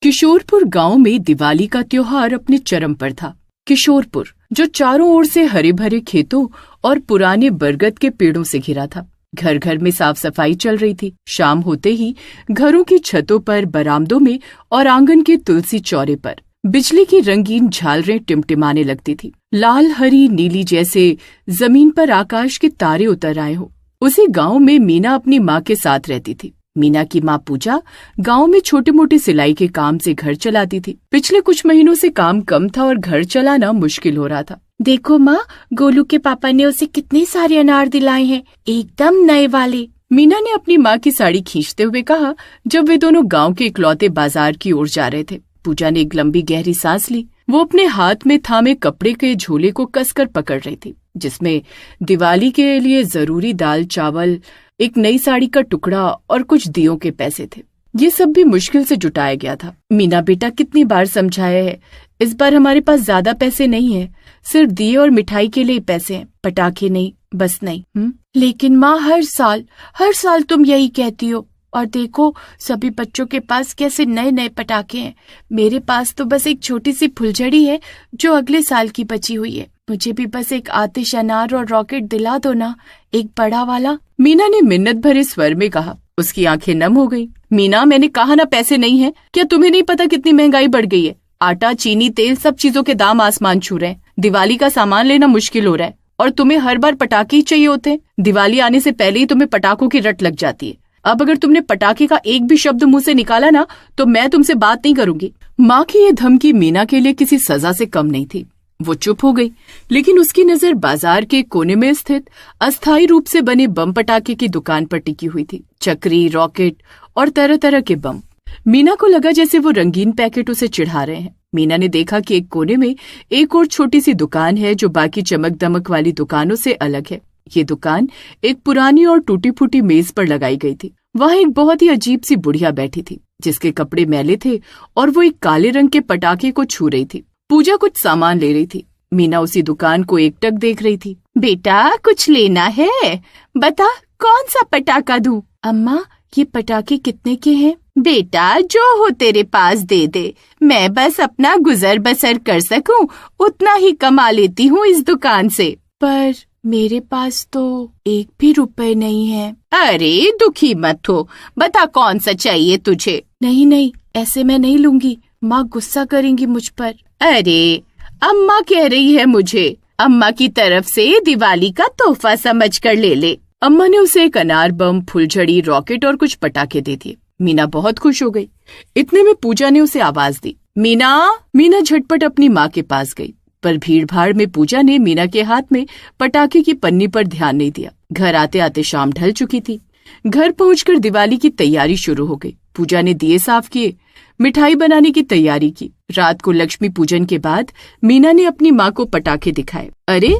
किशोरपुर गांव में दिवाली का त्योहार अपने चरम पर था। किशोरपुर, जो चारों ओर से हरे भरे खेतों और पुराने बरगद के पेड़ों से घिरा था। घर घर में साफ सफाई चल रही थी। शाम होते ही घरों की छतों पर, बरामदों में और आंगन के तुलसी चौरे पर बिजली की रंगीन झालरें टिमटिमाने लगती थी। लाल, हरी, नीली जैसे जमीन पर आकाश के तारे उतर आए हो। उसी गांव में मीना अपनी माँ के साथ रहती थी। मीना की माँ पूजा गांव में छोटे मोटे सिलाई के काम से घर चलाती थी। पिछले कुछ महीनों से काम कम था और घर चलाना मुश्किल हो रहा था। देखो माँ, गोलू के पापा ने उसे कितने सारे अनार दिलाए हैं, एकदम नए वाले। मीना ने अपनी माँ की साड़ी खींचते हुए कहा जब वे दोनों गांव के इकलौते बाजार की ओर जा रहे थे। पूजा ने एक लंबी गहरी सांस ली। वो अपने हाथ में थामे कपड़े के झोले को कसकर पकड़ रही थी, जिसमें दिवाली के लिए जरूरी दाल, चावल, एक नई साड़ी का टुकड़ा और कुछ दियों के पैसे थे। ये सब भी मुश्किल से जुटाया गया था। मीना बेटा, कितनी बार समझाया है, इस बार हमारे पास ज्यादा पैसे नहीं है, सिर्फ दिए और मिठाई के लिए पैसे हैं, पटाखे नहीं, बस नहीं। लेकिन माँ, हर साल तुम यही कहती हो, और देखो सभी बच्चों के पास कैसे नए नए पटाखे हैं। मेरे पास तो बस एक छोटी सी फुलझड़ी है जो अगले साल की बची हुई है। मुझे भी बस एक आतिश अनार और रॉकेट दिला दो ना, एक बड़ा वाला। मीना ने मिन्नत भरे स्वर में कहा। उसकी आंखें नम हो गईं। मीना, मैंने कहा ना पैसे नहीं है। क्या तुम्हें नहीं पता कितनी महंगाई बढ़ गई है? आटा, चीनी, तेल, सब चीजों के दाम आसमान छू रहे हैं। दिवाली का सामान लेना मुश्किल हो रहा है और तुम्हें हर बार पटाखे ही चाहिए होते हैं। दिवाली आने से पहले ही तुम्हें पटाखों की रट लग जाती है। अब अगर तुमने पटाखे का एक भी शब्द मुंह से निकाला ना तो मैं तुमसे बात नहीं करूंगी। माँ की ये धमकी मीना के लिए किसी सजा से कम नहीं थी। वो चुप हो गई, लेकिन उसकी नजर बाजार के कोने में स्थित अस्थायी रूप से बने बम पटाखे की दुकान पर टिकी हुई थी। चक्री, रॉकेट और तरह तरह के बम। मीना को लगा जैसे वो रंगीन पैकेट उसे चिढ़ा रहे हैं। मीना ने देखा कि एक कोने में एक और छोटी सी दुकान है जो बाकी चमक दमक वाली दुकानों से अलग है। ये दुकान एक पुरानी और टूटी फूटी मेज पर लगाई गई थी। वहाँ एक बहुत ही अजीब सी बुढ़िया बैठी थी, जिसके कपड़े मैले थे और वो एक काले रंग के पटाखे को छू रही थी। पूजा कुछ सामान ले रही थी। मीना उसी दुकान को एकटक देख रही थी। बेटा, कुछ लेना है? बता, कौन सा पटाखा दूं? अम्मा, ये पटाखे कितने के हैं? बेटा, जो हो तेरे पास दे दे। मैं बस अपना गुजर बसर कर सकूं उतना ही कमा लेती हूँ इस दुकान से। पर मेरे पास तो एक भी रुपए नहीं है। अरे दुखी मत हो, बता कौन सा चाहिए तुझे? नहीं, ऐसे मैं नहीं लूंगी, माँ गुस्सा करेंगी मुझ पर। अरे अम्मा कह रही है मुझे, अम्मा की तरफ से दिवाली का तोहफा समझ कर ले ले। अम्मा ने उसे एक अनार बम, फुलझड़ी, रॉकेट और कुछ पटाखे दे दिए। मीना बहुत खुश हो गई। इतने में पूजा ने उसे आवाज दी, मीना झटपट अपनी माँ के पास गई, पर भीड़ भाड़ में पूजा ने मीना के हाथ में पटाखे की पन्नी पर ध्यान नहीं दिया। घर आते आते शाम ढल चुकी थी। घर पहुंचकर दिवाली की तैयारी शुरू हो गई। पूजा ने दिए साफ किए, मिठाई बनाने की तैयारी की। रात को लक्ष्मी पूजन के बाद मीना ने अपनी माँ को पटाखे दिखाए। अरे,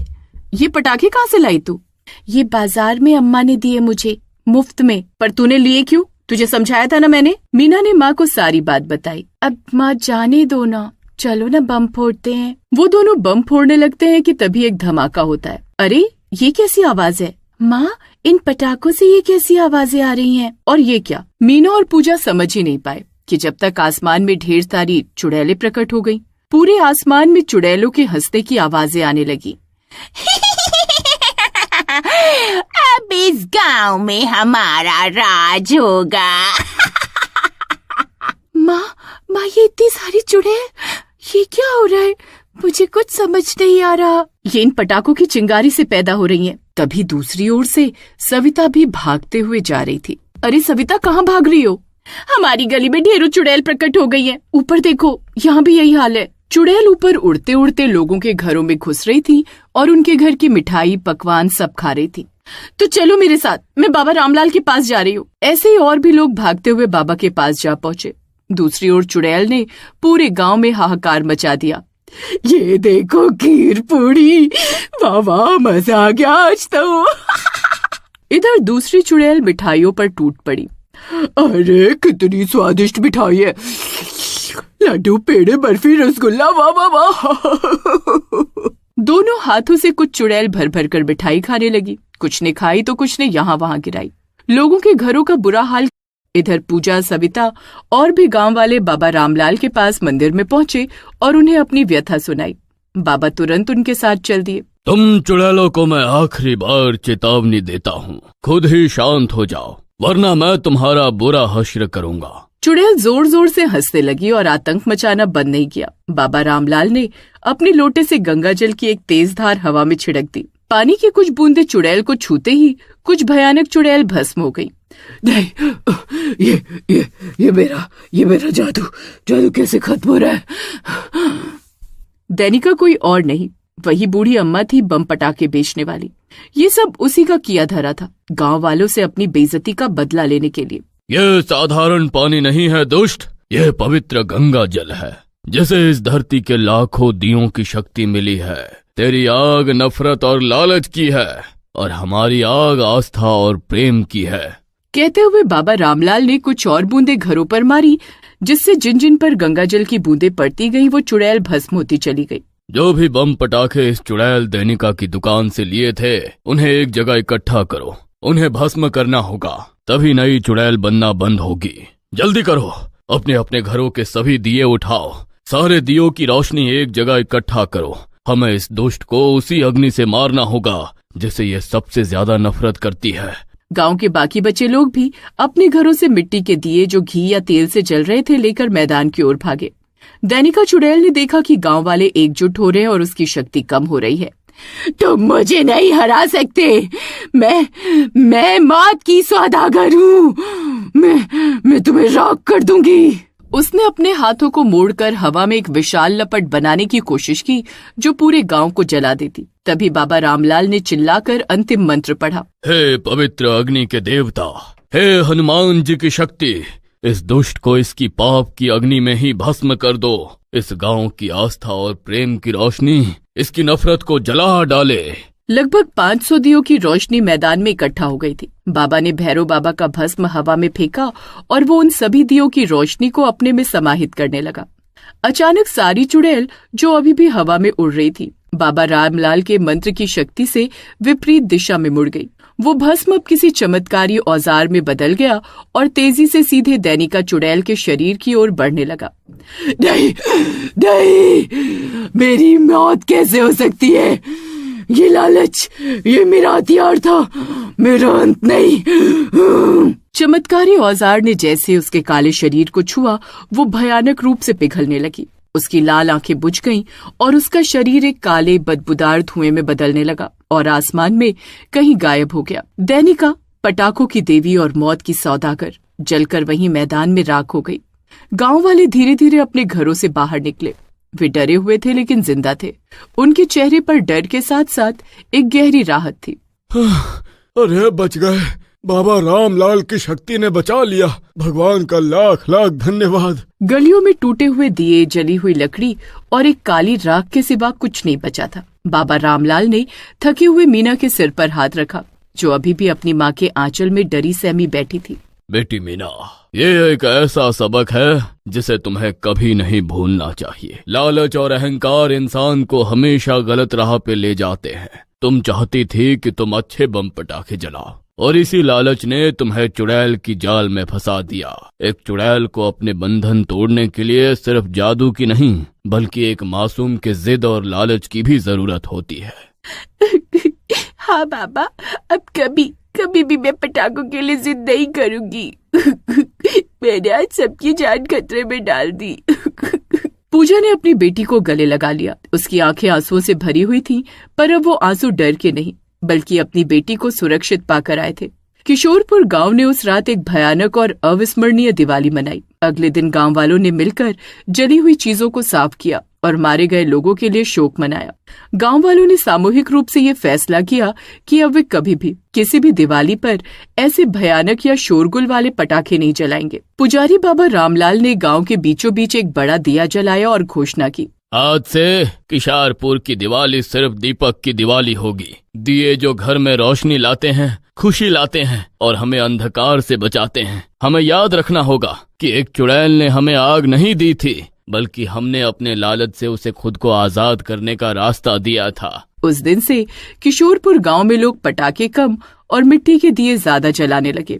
ये पटाखे कहाँ से लाई तू? ये बाजार में अम्मा ने दिए मुझे, मुफ्त में। पर तूने लिए क्यों? तुझे समझाया था ना मैंने। मीना ने माँ को सारी बात बताई। अब माँ जाने दो ना, चलो ना बम फोड़ते हैं। वो दोनों बम फोड़ने लगते हैं कि तभी एक धमाका होता है। अरे, ये कैसी आवाज है? माँ, इन पटाखों से ये कैसी आवाजें आ रही हैं? और ये क्या? मीना और पूजा समझ ही नहीं पाए कि जब तक आसमान में ढेर सारी चुड़ैलें प्रकट हो गईं। पूरे आसमान में चुड़ैलों के हंसने की आवाजें आने लगी। अब इस गांव में हमारा राज होगा। माँ, ये इतनी सारी चुड़ैल, ये क्या हो रहा है? मुझे कुछ समझ नहीं आ रहा। ये इन पटाखों की चिंगारी से पैदा हो रही हैं। तभी दूसरी ओर से सविता भी भागते हुए जा रही थी। अरे सविता, कहाँ भाग रही हो? हमारी गली में ढेरों चुड़ैल प्रकट हो गई हैं। ऊपर देखो, यहाँ भी यही हाल है। चुड़ैल ऊपर उड़ते उड़ते लोगों के घरों में घुस रही थी और उनके घर की मिठाई, पकवान सब खा रही थी। तो चलो मेरे साथ, मैं बाबा रामलाल के पास जा रही हूँ। ऐसे ही और भी लोग भागते हुए बाबा के पास जा पहुँचे। दूसरी ओर चुड़ैल ने पूरे गांव में हाहाकार मचा दिया। ये देखो खीर पूरी, वाह मजा आ गया आज तो। इधर दूसरी चुड़ैल मिठाइयों पर टूट पड़ी। अरे कितनी स्वादिष्ट मिठाई है, लड्डू, पेड़े, बर्फी, रसगुल्ला, वाह। दोनों हाथों से कुछ चुड़ैल भर भर कर मिठाई खाने लगी। कुछ ने खाई तो कुछ ने यहाँ वहाँ गिराई। लोगों के घरों का बुरा हाल इधर पूजा, सविता और भी गांव वाले बाबा रामलाल के पास मंदिर में पहुंचे और उन्हें अपनी व्यथा सुनाई। बाबा तुरंत उनके साथ चल दिए। तुम चुड़ैलों को मैं आखिरी बार चेतावनी देता हूँ, खुद ही शांत हो जाओ, वरना मैं तुम्हारा बुरा हश्र करूंगा। चुड़ैल जोर जोर से हंसने लगी और आतंक मचाना बंद नहीं किया। बाबा रामलाल ने अपने लोटे से गंगा जल की एक तेज धार हवा में छिड़क दी। पानी की कुछ बूंदें चुड़ैल को छूते ही कुछ भयानक चुड़ैल भस्म हो गई। नहीं, ये मेरा जादू कैसे खत्म हो रहा है? दैनिका कोई और नहीं, वही बूढ़ी अम्मा थी, बम पटाखे बेचने वाली। ये सब उसी का किया धरा था, गांव वालों से अपनी बेइज्जती का बदला लेने के लिए। ये साधारण पानी नहीं है दुष्ट, यह पवित्र गंगा जल है, जिसे इस धरती के लाखों दियों की शक्ति मिली है। तेरी आग नफरत और लालच की है और हमारी आग आस्था और प्रेम की है। कहते हुए बाबा रामलाल ने कुछ और बूंदें घरों पर मारी, जिससे जिन जिन पर गंगा जल की बूंदें पड़ती गईं, वो चुड़ैल भस्म होती चली गई। जो भी बम पटाखे इस चुड़ैल दैनिका की दुकान से लिए थे, उन्हें एक जगह इकट्ठा करो, उन्हें भस्म करना होगा, तभी नई चुड़ैल बनना बंद होगी। जल्दी करो, अपने अपने घरों के सभी दिए उठाओ, सारे दियों की रोशनी एक जगह इकट्ठा करो। हमें इस दुष्ट को उसी अग्नि से मारना होगा जिसे ये सबसे ज्यादा नफरत करती है। गांव के बाकी बचे लोग भी अपने घरों से मिट्टी के दिए जो घी या तेल से जल रहे थे लेकर मैदान की ओर भागे। दैनिका चुड़ैल ने देखा कि गांव वाले एकजुट हो रहे हैं और उसकी शक्ति कम हो रही है। तुम मुझे नहीं हरा सकते, मैं मौत की सौदागर हूँ, मैं तुम्हें राख कर दूंगी। उसने अपने हाथों को मोड़कर हवा में एक विशाल लपट बनाने की कोशिश की जो पूरे गांव को जला देती। तभी बाबा रामलाल ने चिल्लाकर अंतिम मंत्र पढ़ा। हे पवित्र अग्नि के देवता, हे हनुमान जी की शक्ति, इस दुष्ट को इसकी पाप की अग्नि में ही भस्म कर दो। इस गांव की आस्था और प्रेम की रोशनी इसकी नफरत को जला डाले। लगभग 500 दियों की रोशनी मैदान में इकट्ठा हो गई थी। बाबा ने भैरव बाबा का भस्म हवा में फेंका और वो उन सभी दियों की रोशनी को अपने में समाहित करने लगा। अचानक सारी चुड़ैल जो अभी भी हवा में उड़ रही थी, बाबा रामलाल के मंत्र की शक्ति से विपरीत दिशा में मुड़ गई। वो भस्म अब किसी चमत्कारी औजार में बदल गया और तेजी से सीधे दैनिका चुड़ैल के शरीर की ओर बढ़ने लगा। नहीं, मेरी मौत कैसे हो सकती है? ये लालच, ये मेरा हथियार था, मेरा अंत नहीं। चमत्कारी औजार ने जैसे उसके काले शरीर को छुआ, वो भयानक रूप से पिघलने लगी। उसकी लाल आंखें बुझ गईं और उसका शरीर एक काले बदबूदार धुएं में बदलने लगा और आसमान में कहीं गायब हो गया। दैनिका, पटाखों की देवी और मौत की सौदागर, जलकर वहीं मैदान में राख हो गई। गांव वाले धीरे धीरे अपने घरों से बाहर निकले। वे डरे हुए थे लेकिन जिंदा थे। उनके चेहरे पर डर के साथ साथ एक गहरी राहत थी। अरे बच गए, बाबा रामलाल की शक्ति ने बचा लिया, भगवान का लाख लाख धन्यवाद। गलियों में टूटे हुए दिए, जली हुई लकड़ी और एक काली राख के सिवा कुछ नहीं बचा था। बाबा रामलाल ने थके हुए मीना के सिर पर हाथ रखा, जो अभी भी अपनी माँ के आंचल में डरी सहमी बैठी थी। बेटी मीना, ये एक ऐसा सबक है जिसे तुम्हें कभी नहीं भूलना चाहिए। लालच और अहंकार इंसान को हमेशा गलत राह पे ले जाते हैं। तुम चाहती थी कि तुम अच्छे बम पटाखे जलाओ और इसी लालच ने तुम्हें चुड़ैल की जाल में फंसा दिया। एक चुड़ैल को अपने बंधन तोड़ने के लिए सिर्फ जादू की नहीं, बल्कि एक मासूम के जिद और लालच की भी जरूरत होती है। हाँ बाबा, अब कभी भी मैं पटाखों के लिए जिद नहीं करूंगी। मैंने आज सबकी जान खतरे में डाल दी। पूजा ने अपनी बेटी को गले लगा लिया। उसकी आंखें आंसुओं से भरी हुई थीं, पर अब वो आंसू डर के नहीं बल्कि अपनी बेटी को सुरक्षित पाकर आए थे। किशोरपुर गांव ने उस रात एक भयानक और अविस्मरणीय दिवाली मनाई। अगले दिन गांव वालों ने मिलकर जली हुई चीजों को साफ किया और मारे गए लोगों के लिए शोक मनाया। गांव वालों ने सामूहिक रूप से ये फैसला किया कि अब वे कभी भी किसी भी दिवाली पर ऐसे भयानक या शोरगुल वाले पटाखे नहीं जलाएंगे। पुजारी बाबा रामलाल ने गांव के बीचों बीच एक बड़ा दिया जलाया और घोषणा की, आज से किशारपुर की दिवाली सिर्फ दीपक की दिवाली होगी। दिए जो घर में रोशनी लाते हैं, खुशी लाते हैं और हमें अंधकार से बचाते हैं। हमें याद रखना होगा कि एक चुड़ैल ने हमें आग नहीं दी थी, बल्कि हमने अपने लालच से उसे खुद को आजाद करने का रास्ता दिया था। उस दिन से किशोरपुर गांव में लोग पटाखे कम और मिट्टी के दिए ज्यादा जलाने लगे।